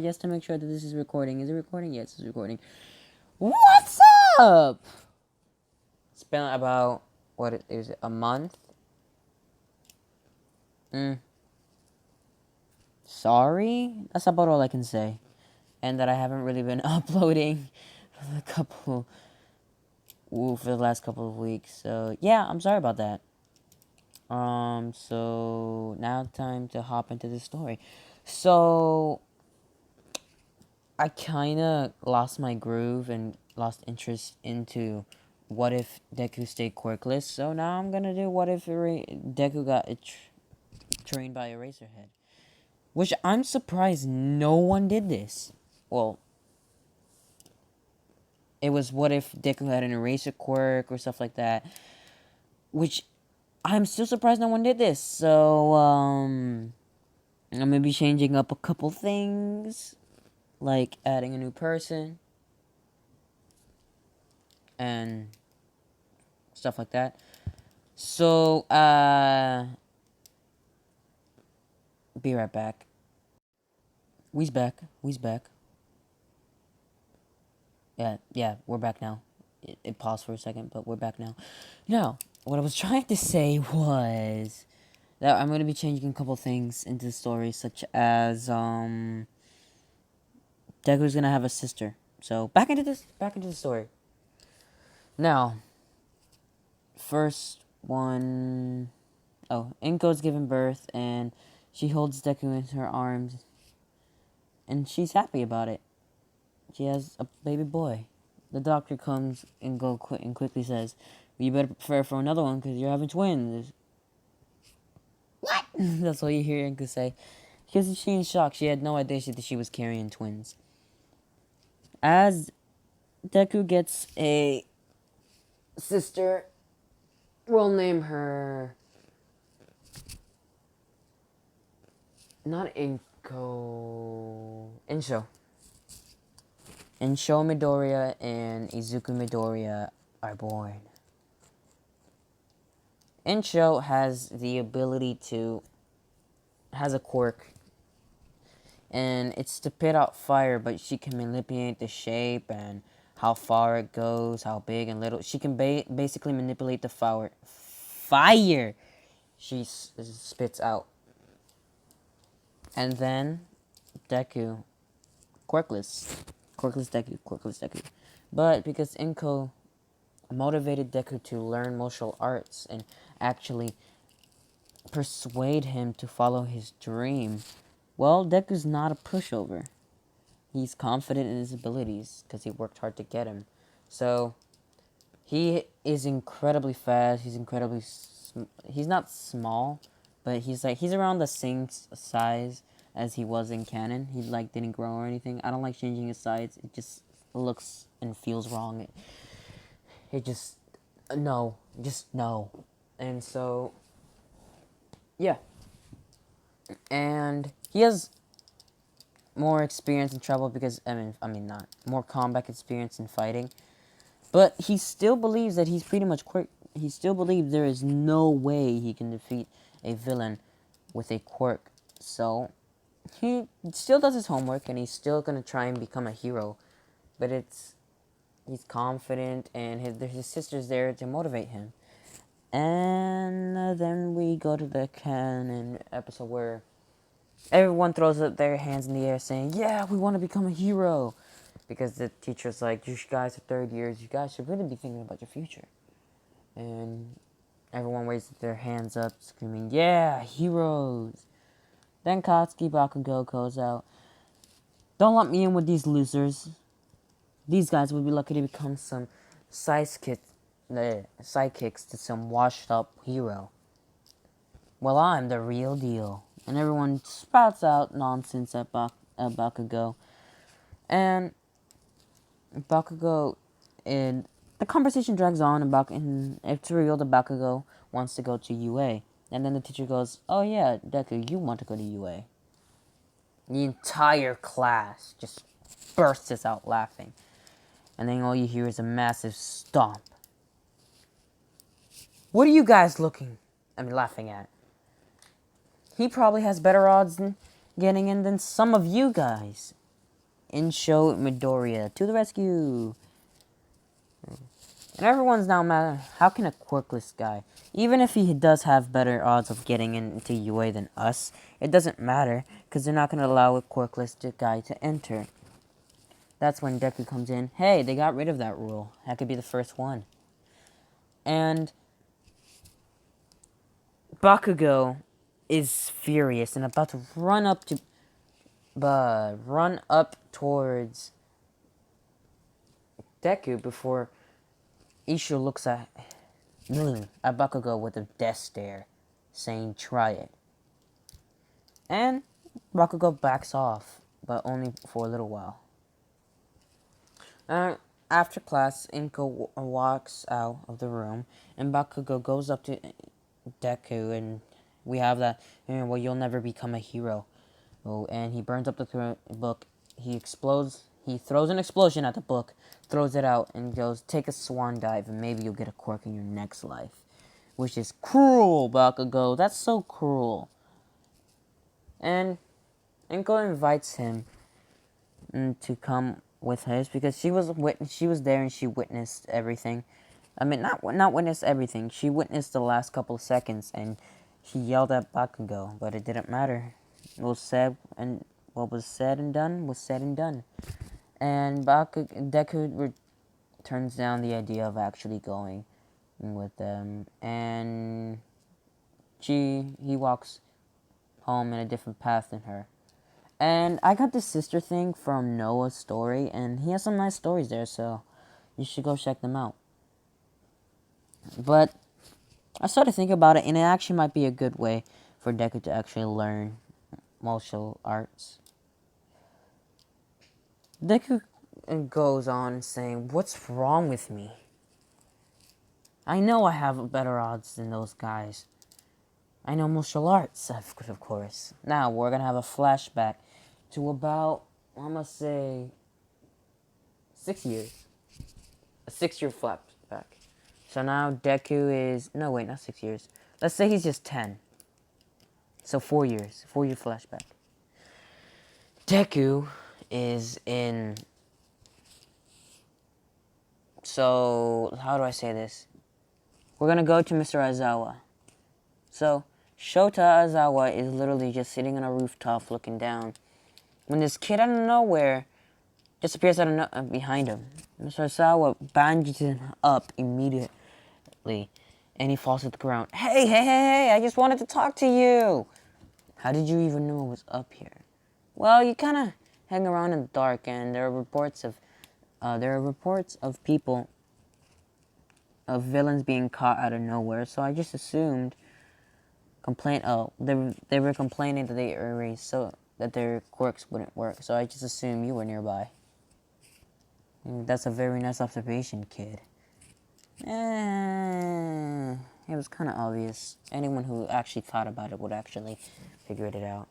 just to make sure that this is recording. Is it recording? Yes, it's recording. What's up? It's been about, what is it, a month? Sorry? That's about all I can say. And that I haven't really been uploading for the last couple of weeks. So, yeah, I'm sorry about that. So now time to hop into the story. So I kind of lost my groove and lost interest into what if Deku stayed quirkless. So now I'm gonna do what if Deku got trained by Eraserhead. Which I'm surprised no one did this. Well, it was what if Deku had an eraser quirk or stuff like that. Which I'm still surprised no one did this. So, I'm gonna be changing up a couple things. Like adding a new person. And stuff like that. So, be right back. We's back. Yeah, we're back now. It paused for a second, but we're back now. Now, what I was trying to say was that I'm going to be changing a couple things into the story, such as, Deku's going to have a sister. So, back into the story. Now, first one, Inko's given birth, and she holds Deku in her arms, and she's happy about it. She has a baby boy. The doctor comes and quickly says, well, you better prepare for another one because you're having twins. What? That's all you hear Inko say. Because she's in shock. She had no idea that she was carrying twins. As Deku gets a sister, we'll name her... Not Inko... Insho. Insho Midoriya and Izuku Midoriya are born. Insho has the ability has a quirk. And it's to put out fire, but she can manipulate the shape and how far it goes, how big and little. She can basically manipulate the fire she spits out. And then Deku, quirkless Deku. But because Inko motivated Deku to learn martial arts and actually persuade him to follow his dream, well, Deku's not a pushover. He's confident in his abilities because he worked hard to get him. So he is incredibly fast. He's incredibly he's not small, but he's around the same size as he was in canon. He didn't grow or anything. I don't like changing his size. It just looks and feels wrong. It just no. And so yeah. And he has more experience in trouble because not more combat experience in fighting. But he still believes that he's pretty much quirk. He still believes there is no way he can defeat a villain with a quirk. So he still does his homework and he's still gonna try and become a hero. But he's confident and his sister's there to motivate him. And then we go to the canon episode where everyone throws up their hands in the air saying, yeah, we want to become a hero. Because the teacher's like, you guys are third years, you guys should really be thinking about your future. And everyone raises their hands up, screaming, yeah, heroes. Then Katsuki Bakugo goes out. Don't let me in with these losers. These guys would be lucky to become some sidekicks to some washed up hero. Well, I'm the real deal. And everyone spouts out nonsense at Bakugo. And Bakugo, and the conversation drags on and it's revealed that Bakugo wants to go to UA. And then the teacher goes, oh yeah, Deku, you want to go to UA. The entire class just bursts out laughing. And then all you hear is a massive stomp. What are you guys laughing at? He probably has better odds than getting in than some of you guys. Insho Midoriya to the rescue. And everyone's now mad. How can a quirkless guy, even if he does have better odds of getting into UA than us, it doesn't matter because they're not going to allow a quirkless guy to enter. That's when Deku comes in. Hey, they got rid of that rule. That could be the first one. And Bakugo is furious and about to run up towards Deku before Isho looks at Bakugo with a death stare, saying, "Try it." And Bakugo backs off, but only for a little while. After class, Inko walks out of the room, and Bakugo goes up to Deku, and we have that, well, you'll never become a hero. Oh, and he burns up the book. He explodes. He throws an explosion at the book, throws it out, and goes, "Take a swan dive, and maybe you'll get a quirk in your next life." Which is cruel, Bakugo. That's so cruel. And Inko invites him to come with his because she was there and she witnessed everything. I mean, not witnessed everything. She witnessed the last couple of seconds, and she yelled at Bakugo, but it didn't matter. What was said and done was said and done. And Deku turns down the idea of actually going with them, and he walks home in a different path than her. And I got this sister thing from Noah's story, and he has some nice stories there, so you should go check them out. But I started thinking about it, and it actually might be a good way for Deku to actually learn martial arts. Deku goes on saying, "What's wrong with me? I know I have better odds than those guys. I know martial arts, of course." Now, we're going to have a flashback to about, I'm going to say, 6 years. A 6-year flashback. So now Deku is... No, wait, not 6 years. Let's say he's just 10. So 4 years. 4-year flashback. Deku is in... So, how do I say this? We're going to go to Mr. Aizawa. So, Shota Aizawa is literally just sitting on a rooftop looking down, when this kid out of nowhere just appears behind him. Mr. Aizawa bandages him up immediately, and he falls to the ground. Hey, I just wanted to talk to you. How did you even know I was up here? Well, you kind of hang around in the dark, and there are reports of people, of villains being caught out of nowhere, so I just assumed they were complaining that they erased so that their quirks wouldn't work, so I just assumed you were nearby. That's a very nice observation, kid. It was kind of obvious. Anyone who actually thought about it would actually figure it out.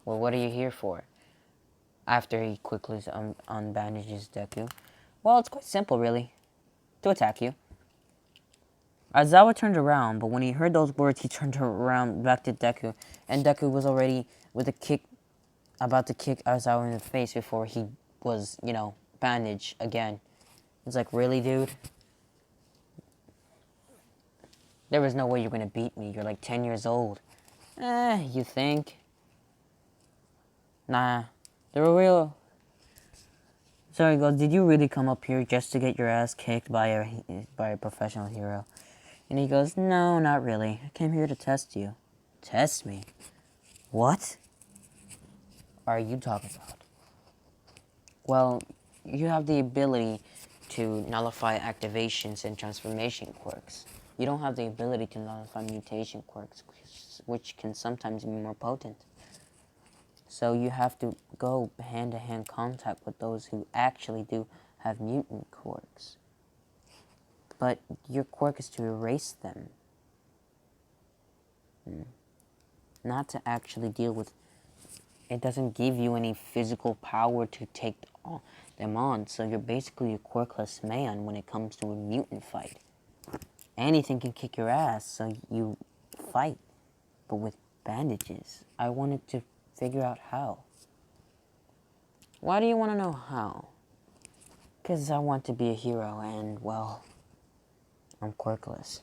Well, what are you here for? After he quickly unbandages Deku. Well, it's quite simple, really. To attack you. Aizawa turned around, but when he heard those words, he turned around back to Deku, and Deku was already with a kick, about to kick Aizawa in the face before he was, bandaged again. It's like, really, dude? There was no way you're gonna beat me. You're like 10 years old. You think? Nah. They were real. So he goes, "Did you really come up here just to get your ass kicked by a professional hero?" And he goes, "No, not really. I came here to test you." Test me? What are you talking about? Well, you have the ability to nullify activations and transformation quirks. You don't have the ability to nullify mutation quirks, which can sometimes be more potent. So you have to go hand-to-hand contact with those who actually do have mutant quirks. But your quirk is to erase them. Not to actually deal with... It doesn't give you any physical power to take them on, so you're basically a quirkless man when it comes to a mutant fight. Anything can kick your ass, so you fight, but with bandages. I wanted to figure out how. Why do you want to know how? Because I want to be a hero, and, well, I'm quirkless.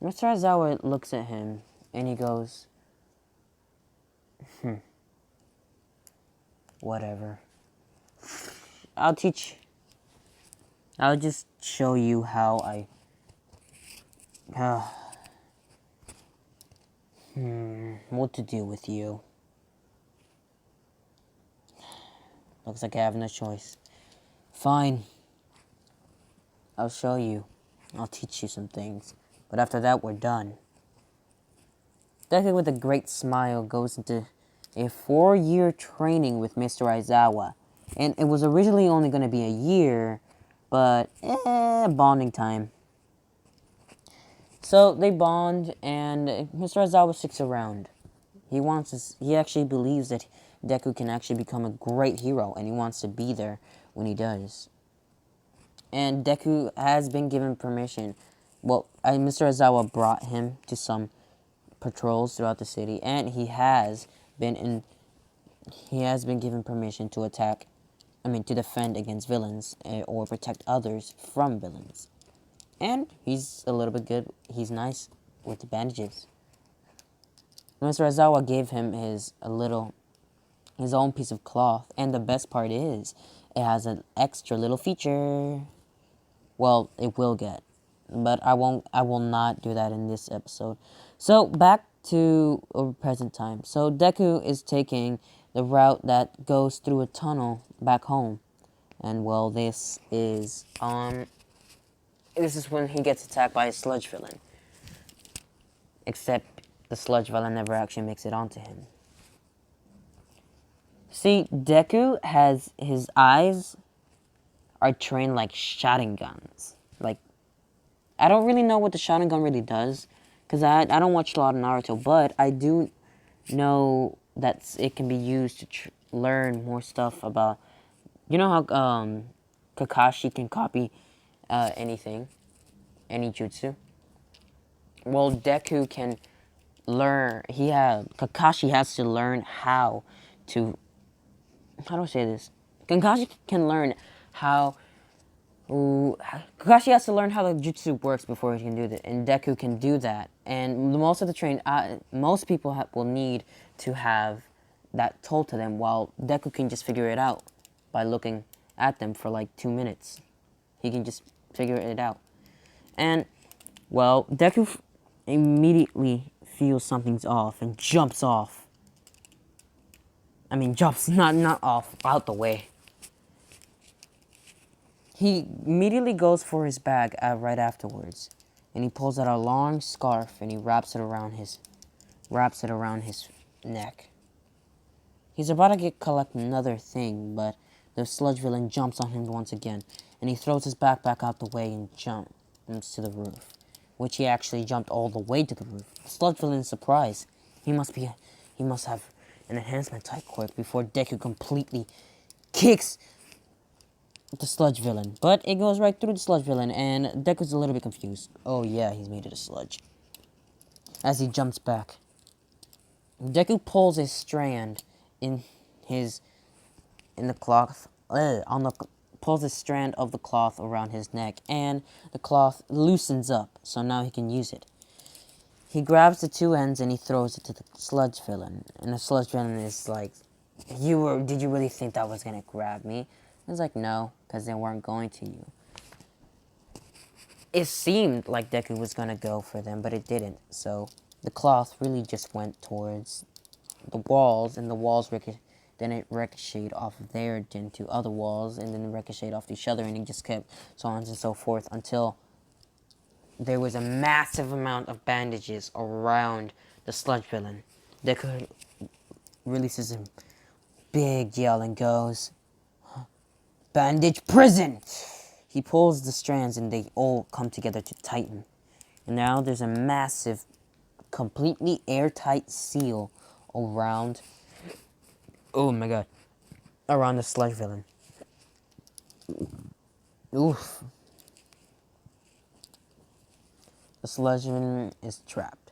Mr. Aizawa looks at him, and he goes, whatever. I'll just show you how what to do with you. Looks like I have no choice. Fine. I'll show you. I'll teach you some things. But after that, we're done. Deku, with a great smile, goes into a 4-year training with Mr. Aizawa. And it was originally only going to be a year, but, bonding time. So, they bond, and Mr. Aizawa sticks around. He actually believes that Deku can actually become a great hero, and he wants to be there when he does. And Deku has been given permission. Well, Mr. Aizawa brought him to some patrols throughout the city, and he has been given permission to to defend against villains, or protect others from villains. And he's a little bit good. He's nice with the bandages. Mr. Aizawa gave him his own piece of cloth, and the best part is, it has an extra little feature. Well, it will get, but I will not do that in this episode. So, back to present time. So, Deku is taking the route that goes through a tunnel back home. And, well, this is when he gets attacked by a sludge villain. Except the sludge villain never actually makes it onto him. See, Deku has his eyes are trained like Sharingans. Like, I don't really know what the Sharingan really does, because I don't watch a lot of Naruto, but I do know that it can be used to learn more stuff about, you know how Kakashi can copy anything, any jutsu? Well, Deku can learn, Kakashi has to learn how do I say this? Kakashi can learn how Kakashi has to learn how the jutsu works before he can do that, and Deku can do that. And most of the most people will need to have that told to them, while Deku can just figure it out by looking at them for like 2 minutes. He can just figure it out. And, well, Deku immediately feels something's off and jumps off. I mean, jumps, not off, out the way. He immediately goes for his bag right afterwards, and he pulls out a long scarf and he wraps it around his neck. He's about to collect another thing, but the sludge villain jumps on him once again, and he throws his backpack out the way and jumps to the roof, which he actually jumped all the way to the roof. The sludge villain is surprised. He must have an enhancement type quirk before Deku completely kicks the sludge villain. But it goes right through the sludge villain, and Deku's a little bit confused. Oh yeah, he's made it a sludge. As he jumps back, Deku pulls a strand pulls a strand of the cloth around his neck, and the cloth loosens up, so now he can use it. He grabs the two ends and he throws it to the sludge villain, and the sludge villain is like, did you really think that was gonna grab me? It's like, no, because they weren't going to you. It seemed like Deku was gonna go for them, but it didn't, so the cloth really just went towards the walls, and the walls then it ricocheted off of there into other walls, and then ricocheted off each other, and it just kept so on and so forth until there was a massive amount of bandages around the sludge villain. Deku releases a big yell and goes, "Bandage prison!" He pulls the strands and they all come together to tighten. And now there's a massive, completely airtight seal around, oh my god, around the sludge villain. Oof. The sludge villain is trapped.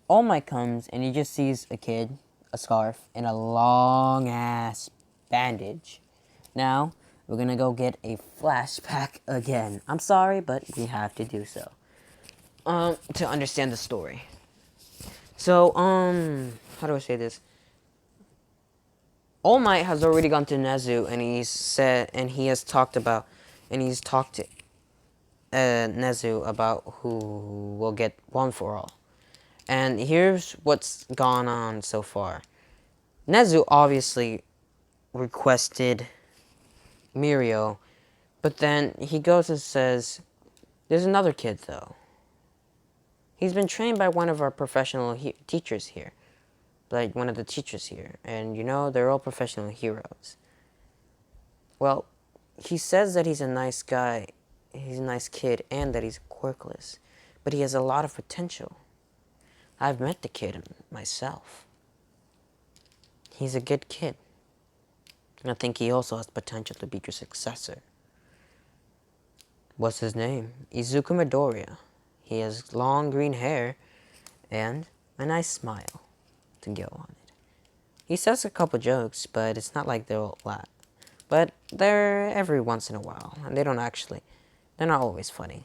All Might comes and he just sees a kid, a scarf, and a long ass bandage. Now, we're gonna go get a flashback again. I'm sorry, but we have to do so. To understand the story. So, how do I say this? All Might has already gone to Nezu, and he's talked to Nezu about who will get One for All. And here's what's gone on so far. Nezu obviously requested Mirio, but then he goes and says, there's another kid though. He's been trained by one of our professional teachers here. Like one of the teachers here. And you know, they're all professional heroes. Well, he says that he's a nice guy, he's a nice kid, and that he's quirkless. But he has a lot of potential. I've met the kid myself. He's a good kid. And I think he also has potential to be your successor. What's his name? Izuku Midoriya. He has long green hair and a nice smile to go on it. He says a couple jokes, but it's not like they're a lot. But they're every once in a while, and they're not always funny.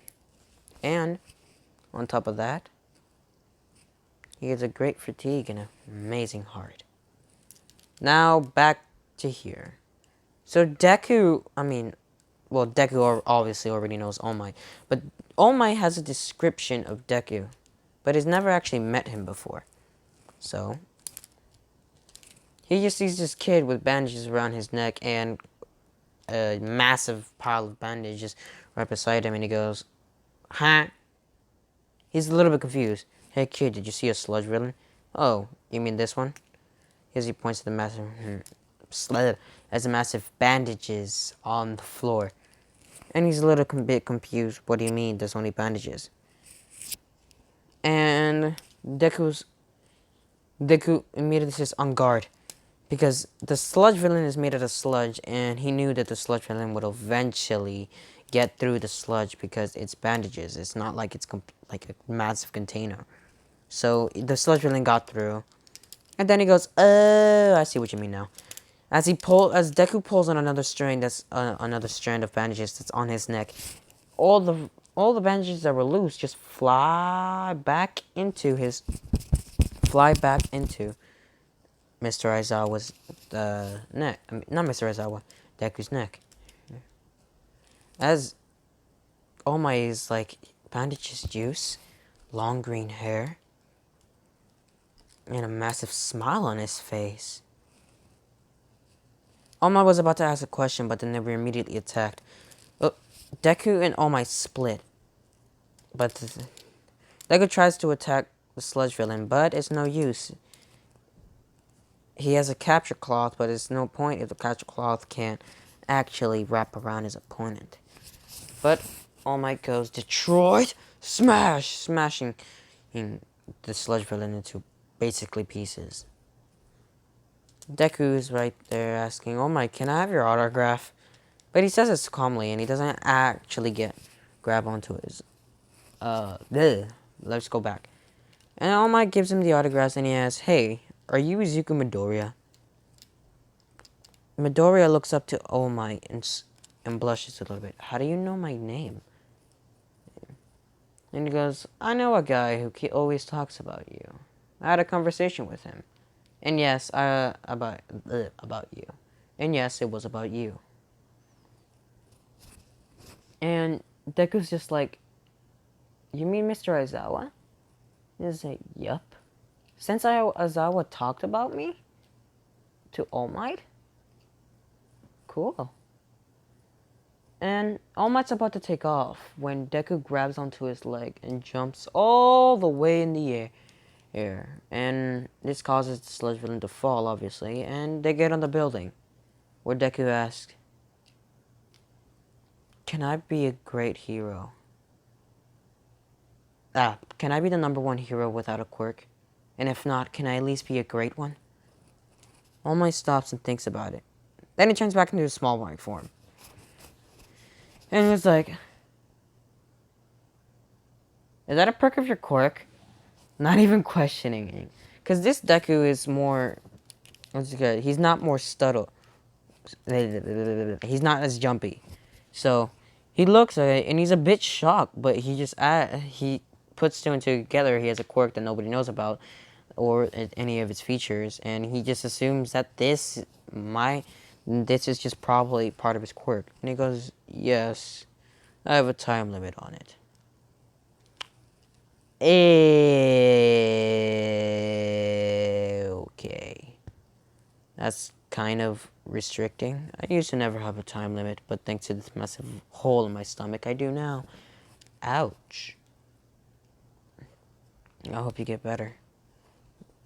And on top of that, he has a great fatigue and an amazing heart. Now back to here. So Deku obviously already knows All Might, but All Might has a description of Deku, but has never actually met him before. So he just sees this kid with bandages around his neck and a massive pile of bandages right beside him, and he goes, huh? He's a little bit confused. Hey kid, did you see a sludge villain? Oh, you mean this one? As he points to the massive bandages on the floor. And he's a little bit confused. What do you mean there's only bandages? And Deku immediately says on guard. Because the sludge villain is made out of sludge, and he knew that the sludge villain would eventually get through the sludge because it's bandages. It's not like it's like a massive container. So the sludge villain got through. And then he goes, oh, I see what you mean now. As Deku pulls on another strand of bandages that's on his neck, all the bandages that were loose just fly back into Mr. Aizawa's neck. I mean, not Mr. Aizawa, Deku's neck. As All Might is like, bandages juice, long green hair, and a massive smile on his face. All Might was about to ask a question, but then they were immediately attacked. Deku and All Might split. But Deku tries to attack the sludge villain, but it's no use. He has a capture cloth, but it's no point if the capture cloth can't actually wrap around his opponent. But All Might goes, Detroit, smash! Smashing the sludge villain into basically pieces. Deku is right there asking, All Might, can I have your autograph? But he says it calmly, and he doesn't actually grab onto his. Let's go back. And All Might gives him the autographs, and he asks, hey, are you Izuku Midoriya? Midoriya looks up to All Might and blushes a little bit. How do you know my name? And he goes, I know a guy who always talks about you. I had a conversation with him. And yes, about you. And yes, it was about you. And Deku's just like, you mean Mr. Aizawa? He's like, yup. Since Aizawa talked about me to All Might? Cool. And All Might's about to take off when Deku grabs onto his leg and jumps all the way in the air. And this causes the sludge villain to fall, obviously, and they get on the building, where Deku asks, can I be a great hero? Can I be the #1 hero without a quirk? And if not, can I at least be a great one? All Might stops and thinks about it. Then he turns back into his small white form. And it's like, is that a perk of your quirk? Not even questioning it. Because this Deku is more That's good. He's not more stuttle. He's not as jumpy. So he looks at it and he's a bit shocked, but he puts two and two together. He has a quirk that nobody knows about, or any of its features, and he just assumes that this is just probably part of his quirk. And he goes, "Yes, I have a time limit on it." Okay. That's kind of restricting. I used to never have a time limit, but thanks to this massive hole in my stomach, I do now. Ouch. I hope you get better.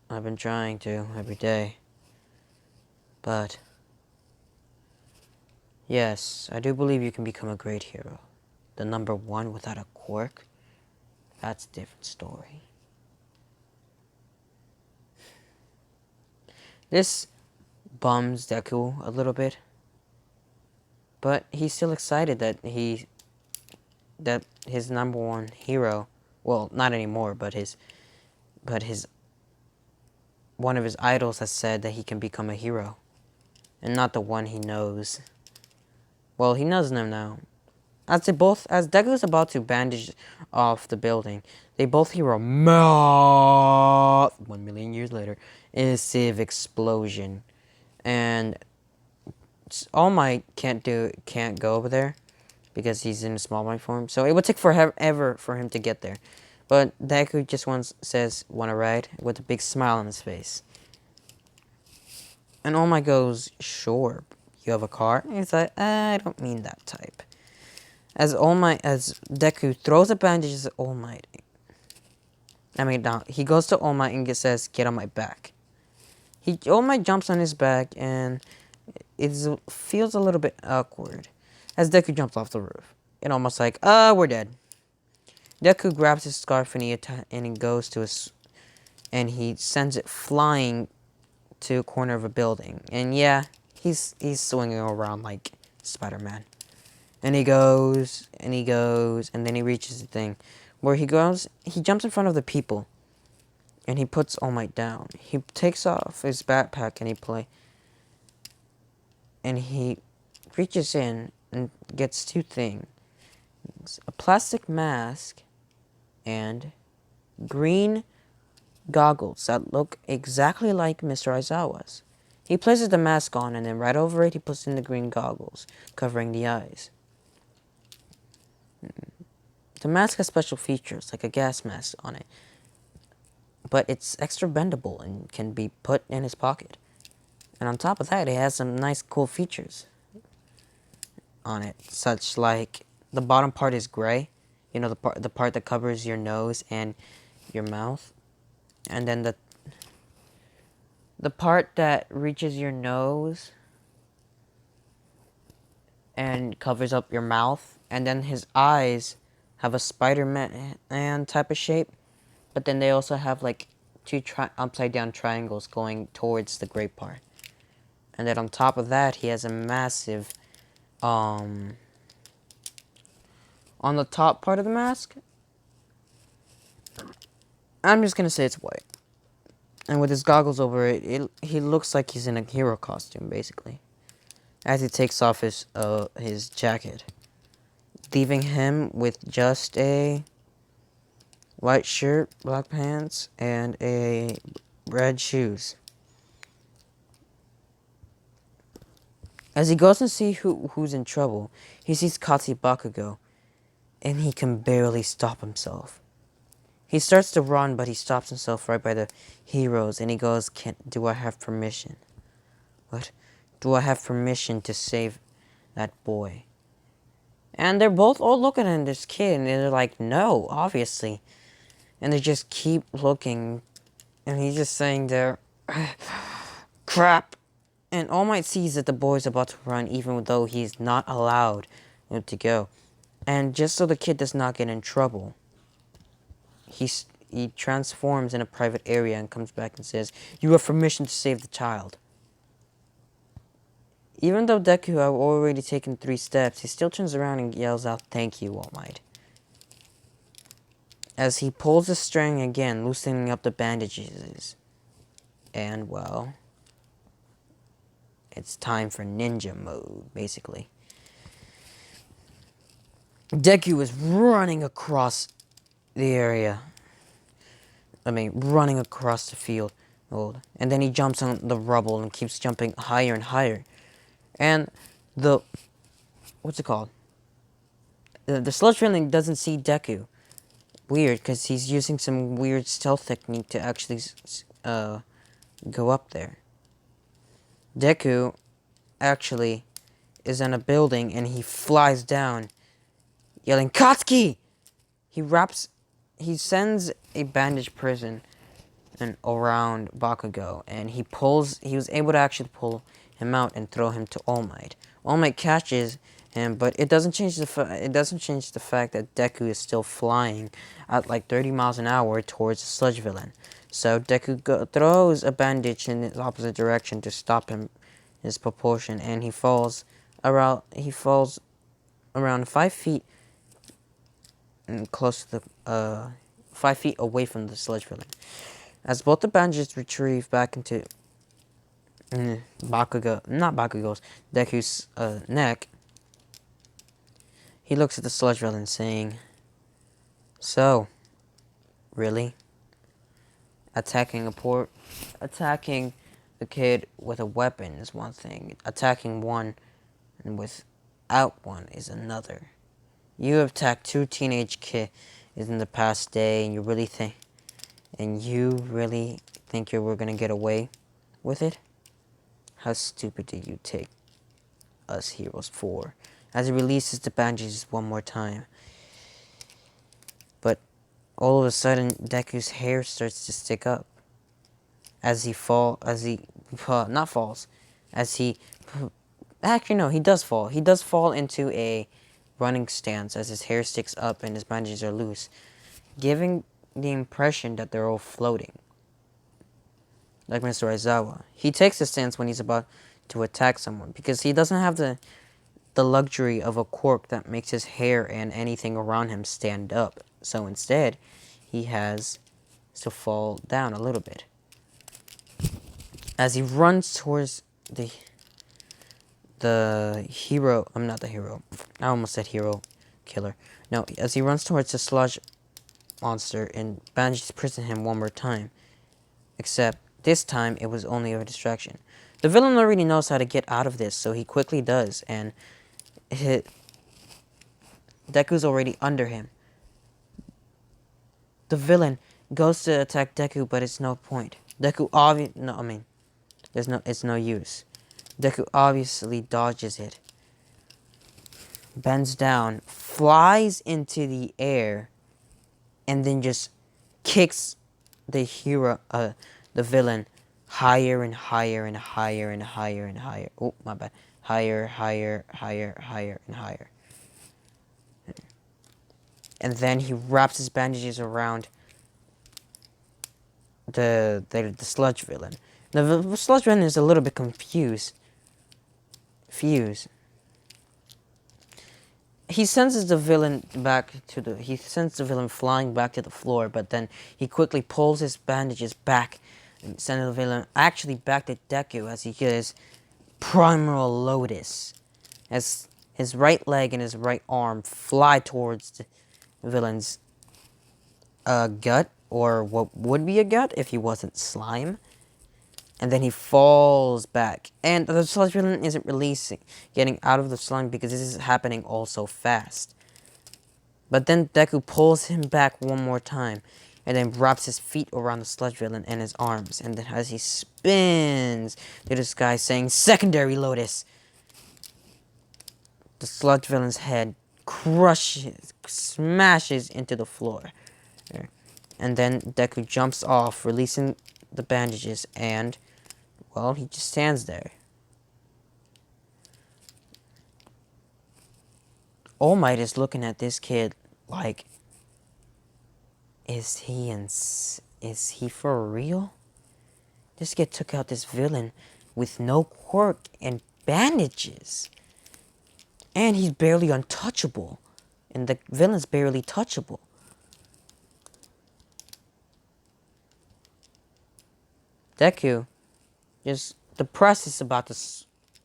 I've been trying to every day. But, yes, I do believe you can become a great hero. The number one without a quirk? That's a different story. This bums Deku a little bit. But he's still excited that his number one hero, well, not anymore, but his one of his idols has said that he can become a hero, and not the one he knows. Well, he knows them now. As Deku is about to bandage off the building, they both hear a mouth 1,000,000 years later, a massive explosion, and All Might can't go over there because he's in a small mind form. So it would take forever for him to get there. But Deku just says, "Wanna ride?" with a big smile on his face. And All Might goes, "Sure, you have a car?" And he's like, "I don't mean that type." As Deku throws the bandages at All Might. He goes to All Might and says, "Get on my back." All Might jumps on his back, and it feels a little bit awkward as Deku jumps off the roof. And almost like, we're dead. Deku grabs his scarf and he goes to and he sends it flying to a corner of a building. And yeah, he's swinging around like Spider-Man. And he goes, and then he reaches the thing where he jumps in front of the people, and he puts All Might down. He takes off his backpack and he reaches in and gets two things: a plastic mask and green goggles that look exactly like Mr. Aizawa's. He places the mask on, and then right over it, he puts in the green goggles, covering the eyes. The mask has special features, like a gas mask on it, but it's extra bendable and can be put in his pocket. And on top of that, it has some nice, cool features on it, such like the bottom part is gray, the part that covers your nose and your mouth, and then the part that reaches your nose and covers up your mouth, and then his eyes have a Spider-Man type of shape, but then they also have like two upside down triangles going towards the gray part. And then on top of that, he has a massive on the top part of the mask, I'm just gonna say it's white. And with his goggles over it, he looks like he's in a hero costume, basically. As he takes off his jacket, leaving him with just a white shirt, black pants, and a red shoes. As he goes to see who's in trouble, he sees Katsu Bakugo, and he can barely stop himself. He starts to run, but he stops himself right by the heroes, and he goes, "Do I have permission?" What? "Do I have permission to save that boy?" And they're both all looking at this kid, and they're like, "No, obviously." And they just keep looking, and he's just saying there, "Crap." And All Might sees that the boy's about to run, even though he's not allowed to go. And just so the kid does not get in trouble, he transforms in a private area and comes back and says, "You have permission to save the child." Even though Deku had already taken 3 steps, he still turns around and yells out, "Thank you, All Might." As he pulls the string again, loosening up the bandages. And, well, It's time for ninja mode, basically. Deku is running across the area. Running across the field. And then he jumps on the rubble and keeps jumping higher and higher. And the... what's it called? The sludge villain doesn't see Deku. Weird, because he's using some weird stealth technique to actually go up there. Deku actually is in a building and he flies down, yelling, Katsuki! He sends a bandage prison and around Bakugo, and he was able to actually pull him out and throw him to All Might. All Might catches him, but it doesn't change the fact that Deku is still flying at like 30 miles an hour towards the sludge villain. So Deku throws a bandage in the opposite direction to stop his propulsion, and he falls around 5 feet and close to the 5 feet away from the sludge villain. As both the bandages retrieve back into Deku's neck, he looks at the sludge villain saying, "So, really? Attacking a kid with a weapon is one thing. Attacking one and without one is another. You have attacked 2 teenage kids in the past day, and you really think you were gonna get away with it? How stupid do you take us heroes for?" As he releases the bandages one more time. But all of a sudden, Deku's hair starts to stick up. He does fall. He does fall into a running stance as his hair sticks up and his bandages are loose, giving the impression that they're all floating. Like Mr. Aizawa. He takes a stance when he's about to attack someone because he doesn't have the luxury of a cork that makes his hair and anything around him stand up. So instead, he has to fall down a little bit. As he runs towards the hero, I'm not the hero. I almost said hero killer. No, as he runs towards the sludge monster and bandages prison him one more time. Except this time it was only a distraction. The villain already knows how to get out of this, so he quickly does, and Deku's already under him. The villain goes to attack Deku, but it's no point. It's no use. Deku obviously dodges it, bends down, flies into the air, and then just kicks the villain higher and higher and higher and higher and higher. Oh, my bad. Higher, higher, higher, higher, and higher. And then he wraps his bandages around the sludge villain. The sludge villain is a little bit confused. He senses the villain flying back to the floor, but then he quickly pulls his bandages back and sends the villain actually back to Deku as he gets Primal Lotus. As his right leg and his right arm fly towards the villain's gut, or what would be a gut if he wasn't slime. And then he falls back. And the sludge villain isn't getting out of the slime because this is happening all so fast. But then Deku pulls him back one more time, and then wraps his feet around the sludge villain and his arms. And then as he spins to the sky saying, "Secondary Lotus!" the sludge villain's head smashes into the floor. And then Deku jumps off, releasing the bandages, and, well, he just stands there. All Might is looking at this kid like, is he for real? This kid took out this villain with no quirk and bandages. And he's barely untouchable. And the villain's barely touchable. Deku, the press is about to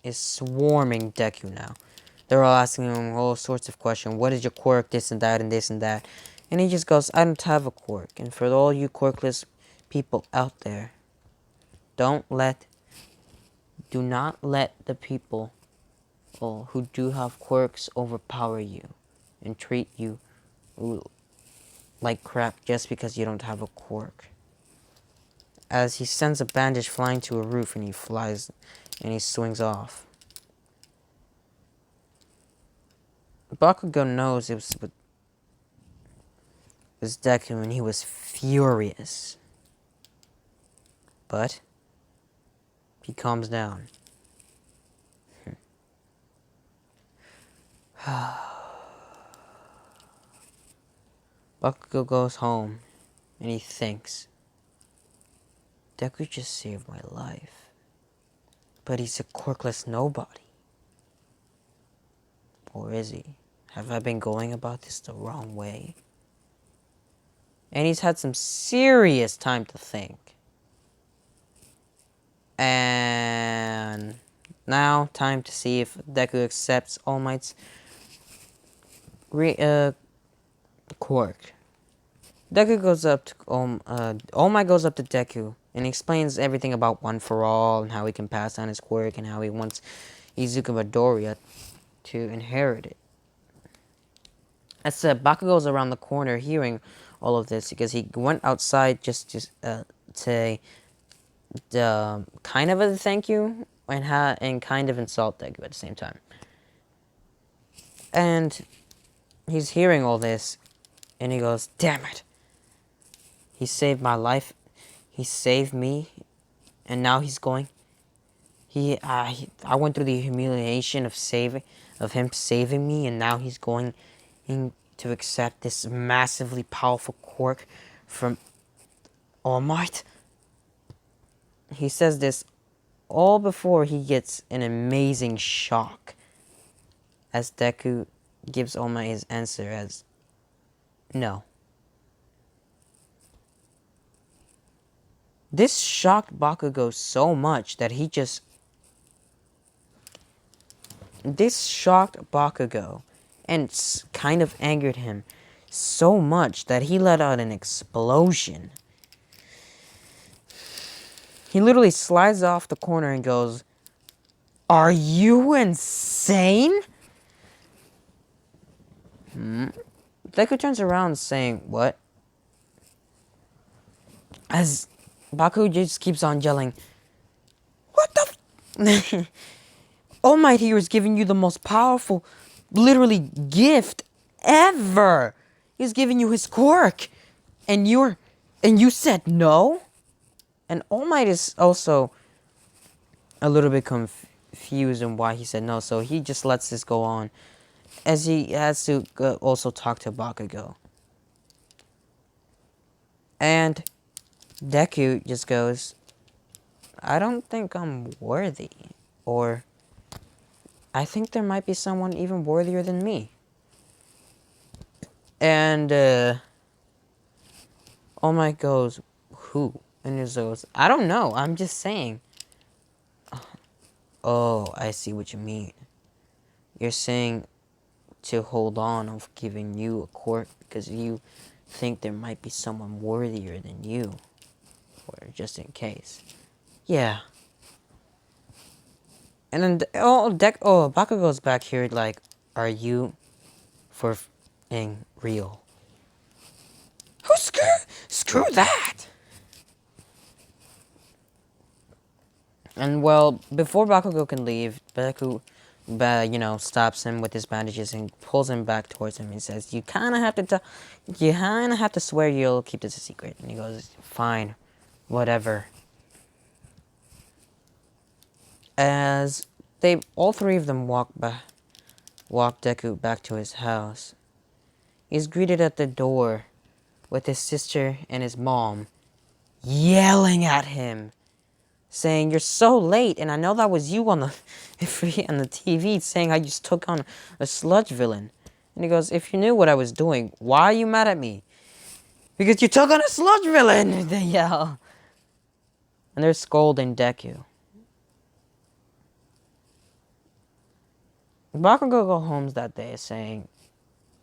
is swarming Deku now. They're all asking him all sorts of questions. What is your quirk? This and that and this and that. And he just goes, I don't have a quirk. And for all you quirkless people out there, do not let the people who do have quirks overpower you and treat you like crap just because you don't have a quirk. As he sends a bandage flying to a roof and he flies and he swings off. Bakugo knows it was Deku and he was furious. But he calms down. Bakugo goes home and he thinks, Deku just saved my life. But he's a quirkless nobody. Or is he? Have I been going about this the wrong way? And he's had some serious time to think. And now, time to see if Deku accepts All Might's quirk. Deku goes up to All Might goes up to Deku and explains everything about One for All and how he can pass on his quirk and how he wants Izuku Midoriya to inherit it. As said, Bakugo's around the corner hearing all of this because he went outside just to say kind of a thank you and kind of insult Deku at the same time. And he's hearing all this and he goes, damn it. He saved my life. He saved me. And now he's going. I went through the humiliation of him saving me, and now he's going to accept this massively powerful quirk from All Might. He says this all before he gets an amazing shock, as Deku gives All Might his answer as no. This shocked Bakugo so much that This shocked Bakugo and kind of angered him so much that he let out an explosion. He literally slides off the corner and goes, "Are you insane?" Deku turns around saying, "What?" As Baku just keeps on yelling, "What the All Might here is giving you the most powerful, literally, gift ever. He's giving you his quirk. And you said no?" And All Might is also a little bit confused on why he said no, so he just lets this go on, as he has to also talk to Bakugo. And Deku just goes, "I don't think I'm worthy," or "I think there might be someone even worthier than me." And All Might goes, "Who?" And he goes, "I don't know, I'm just saying." "Oh, I see what you mean. You're saying to hold on of giving you a quirk because you think there might be someone worthier than you, or just in case." "Yeah." And then Bakugo's back here like, "Are you for being real?" "Oh, screw that!" And well, before Bakugo can leave, Deku, stops him with his bandages and pulls him back towards him. He says, you kind of have to swear you'll keep this a secret." And he goes, "Fine, whatever." As all three of them walk Deku back to his house, he's greeted at the door with his sister and his mom yelling at him, saying, "You're so late, and I know that was you on the on the TV saying I just took on a sludge villain." And he goes, "If you knew what I was doing, why are you mad at me?" "Because you took on a sludge villain!" They yell. And they're scolding Deku. Bakugo go homes that day saying,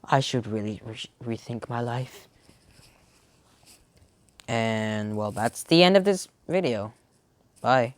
I should really rethink my life. And, well, that's the end of this video. Bye.